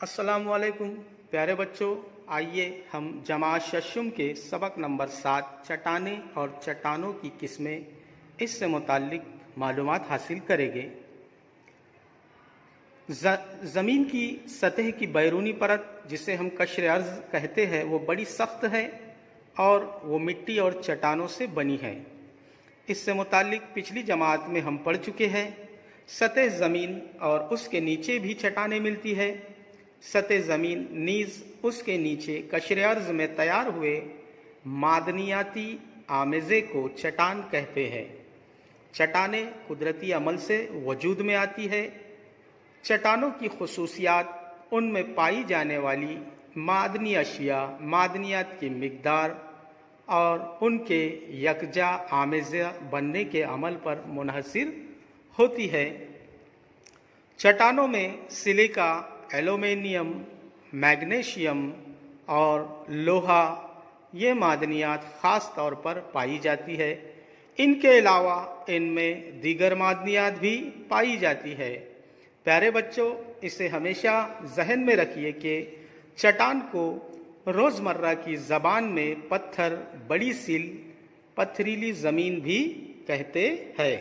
अस्सलाम वालेकुम प्यारे बच्चों, आइए हम जमात शशुम के सबक नंबर 7 चट्टानें और चट्टानों की किस्में इससे मुताल्लिक मालूमात हासिल करेंगे। ज़मीन की सतह की बैरूनी परत जिसे हम कश्र अर्ज़ कहते हैं वो बड़ी सख्त है और वो मिट्टी और चट्टानों से बनी है। इससे मुताल्लिक पिछली जमात में हम पढ़ चुके हैं। सतह ज़मीन और उसके नीचे भी चट्टानें मिलती है। सतह ज़मीन नीज़ उसके नीचे कश्र अर्ज़ में तैयार हुए मादनियाती आमेज़े को चट्टान कहते हैं। चट्टानें कुदरती अमल से वजूद में आती है। चट्टानों की खुसूसियात उनमें पाई जाने वाली मादनी अशिया, मादनियात की मिकदार और उनके यकजा आमेज़ा बनने के अमल पर मुनहसिर होती है। चट्टानों में सिलिका, एल्यूमीनियम, मैग्नीशियम और लोहा ये मादनियात ख़ास तौर पर पाई जाती है। इनके अलावा इनमें दीगर मादनियात भी पाई जाती है। प्यारे बच्चों, इसे हमेशा जहन में रखिए कि चट्टान को रोज़मर्रा की ज़बान में पत्थर, बड़ी सील, पथरीली ज़मीन भी कहते हैं।